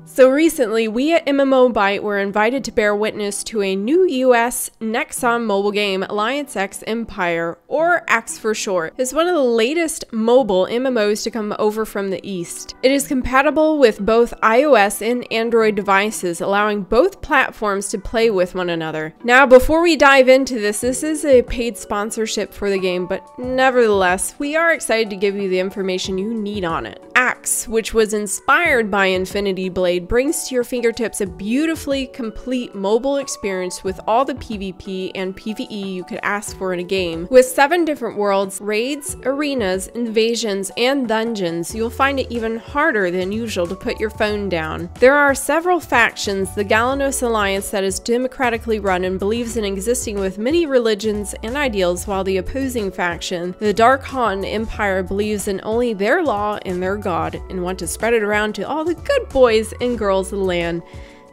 So recently, we at MMObyte were invited to bear witness to a new US Nexon mobile game, Alliance X Empire, or AxE for short. It's one of the latest mobile MMOs to come over from the East. It is compatible with both iOS and Android devices, allowing both platforms to play with one another. Now, before we dive into this is a paid sponsorship for the game, but nevertheless, we are excited to give you the information you need on it. AxE, which was inspired by Infinity Blade, brings to your fingertips a beautifully complete mobile experience with all the PvP and PvE you could ask for in a game. With 7 different worlds, raids, arenas, invasions, and dungeons, you'll find it even harder than usual to put your phone down. There are several factions: the Galanos Alliance, that is democratically run and believes in existing with many religions and ideals, while the opposing faction, the Dark Han Empire, believes in only their law and their god, and want to spread it around to all the good boys and girls of the land.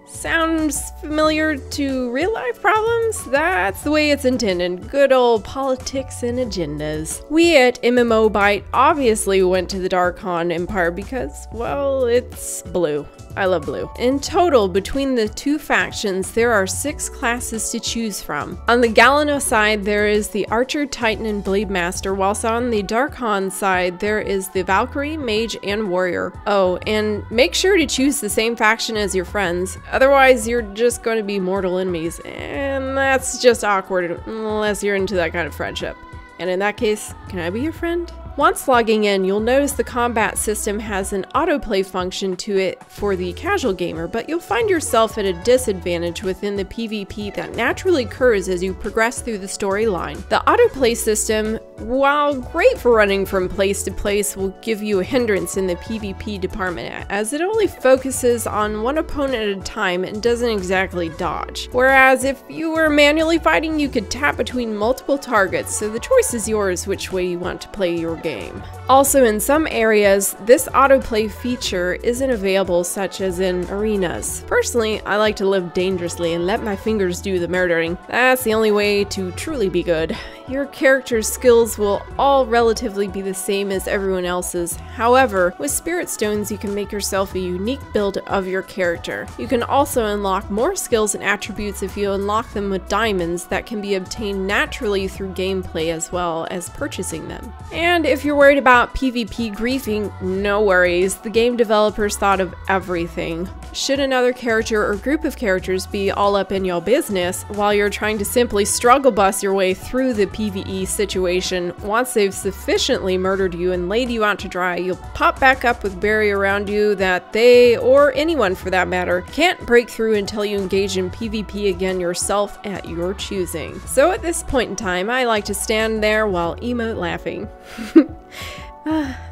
Sounds familiar to real life problems? That's the way it's intended. Good old politics and agendas. We at MMObyte obviously went to the Dark Han Empire because, well, it's blue. I love blue. In total, between the two factions, there are 6 classes to choose from. On the Galano side, there is the Archer, Titan, and Blade Master, whilst on the Dark Han side, there is the Valkyrie, Mage, and Warrior. Oh, and make sure to choose the same faction as your friends, otherwise you're just going to be mortal enemies, and that's just awkward unless you're into that kind of friendship. And in that case, can I be your friend? Once logging in, you'll notice the combat system has an autoplay function to it for the casual gamer, but you'll find yourself at a disadvantage within the PvP that naturally occurs as you progress through the storyline. The autoplay system, while great for running from place to place, will give you a hindrance in the PvP department, as it only focuses on one opponent at a time and doesn't exactly dodge. Whereas if you were manually fighting, you could tap between multiple targets, so the choice is yours which way you want to play your game. Also, in some areas, this autoplay feature isn't available, such as in arenas. Personally, I like to live dangerously and let my fingers do the murdering. That's the only way to truly be good. Your character's skills will all relatively be the same as everyone else's. However, with Spirit Stones, you can make yourself a unique build of your character. You can also unlock more skills and attributes if you unlock them with diamonds that can be obtained naturally through gameplay as well as purchasing them. And if you're worried about PvP griefing, no worries. The game developers thought of everything. Should another character or group of characters be all up in your business while you're trying to simply struggle bus your way through the PvE situation, once they've sufficiently murdered you and laid you out to dry, you'll pop back up with barrier around you that they, or anyone for that matter, can't break through until you engage in PvP again yourself at your choosing. So at this point in time, I like to stand there while emote laughing.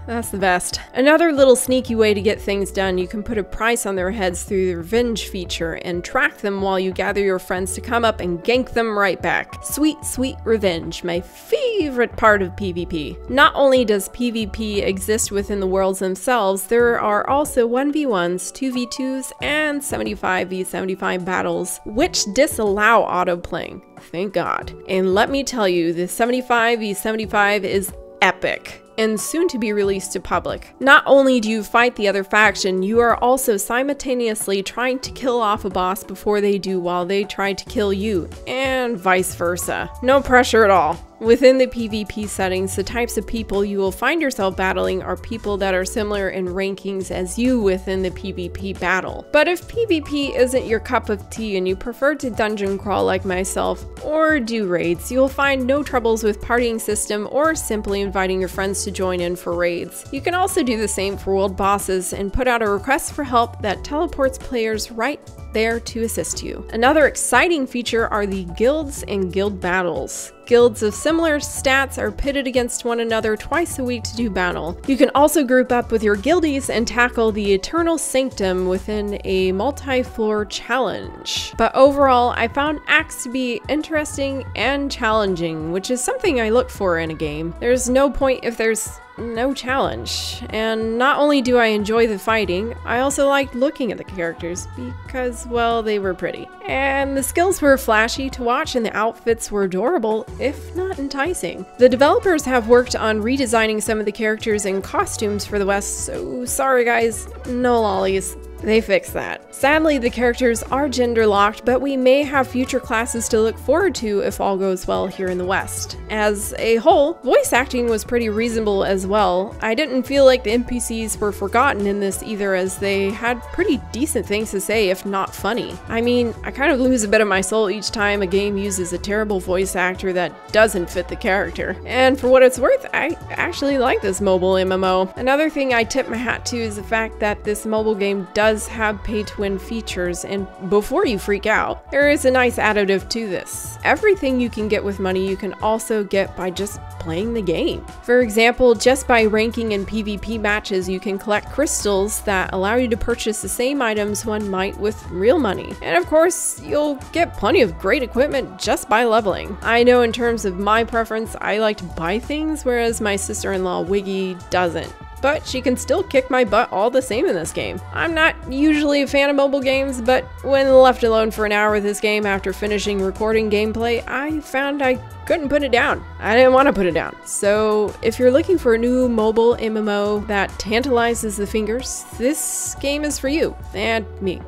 That's the best. Another little sneaky way to get things done: you can put a price on their heads through the revenge feature and track them while you gather your friends to come up and gank them right back. Sweet, sweet revenge, my favorite part of PvP. Not only does PvP exist within the worlds themselves, there are also 1v1s, 2v2s, and 75v75 battles, which disallow autoplaying. Thank God. And let me tell you, the 75v75 is epic, and soon to be released to public. Not only do you fight the other faction, you are also simultaneously trying to kill off a boss before they do while they try to kill you, and vice versa. No pressure at all. Within the PvP settings, the types of people you will find yourself battling are people that are similar in rankings as you within the PvP battle. But if PvP isn't your cup of tea and you prefer to dungeon crawl like myself, or do raids, you'll find no troubles with partying system or simply inviting your friends to join in for raids. You can also do the same for world bosses and put out a request for help that teleports players right there to assist you. Another exciting feature are the guilds and guild battles. Guilds of similar stats are pitted against one another twice a week to do battle. You can also group up with your guildies and tackle the Eternal Sanctum within a multi-floor challenge. But overall, I found AxE to be interesting and challenging, which is something I look for in a game. There's no point if there's no challenge. And not only do I enjoy the fighting, I also liked looking at the characters because, well, they were pretty. And the skills were flashy to watch and the outfits were adorable, if not enticing. The developers have worked on redesigning some of the characters and costumes for the West, so sorry guys, no lollies. they fixed that. Sadly, the characters are gender locked, but we may have future classes to look forward to if all goes well here in the West. As a whole, voice acting was pretty reasonable as well. I didn't feel like the NPCs were forgotten in this either, as they had pretty decent things to say, if not funny. I mean, I kind of lose a bit of my soul each time a game uses a terrible voice actor that doesn't fit the character. And for what it's worth, I actually like this mobile MMO. Another thing I tip my hat to is the fact that this mobile game does have pay-to-win features, and before you freak out, there is a nice additive to this. Everything you can get with money you can also get by just playing the game. For example, just by ranking in PvP matches, you can collect crystals that allow you to purchase the same items one might with real money. And of course, you'll get plenty of great equipment just by leveling. I know in terms of my preference, I like to buy things, whereas my sister-in-law Wiggy doesn't. But she can still kick my butt all the same in this game. I'm not usually a fan of mobile games, but when left alone for an hour with this game after finishing recording gameplay, I found I couldn't put it down. I didn't want to put it down. So if you're looking for a new mobile MMO that tantalizes the fingers, this game is for you and me.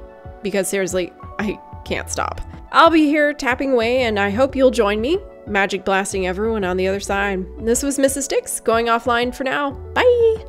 Because seriously, I can't stop. I'll be here tapping away, and I hope you'll join me, magic blasting everyone on the other side. This was Mrs. STIX, going offline for now. Bye!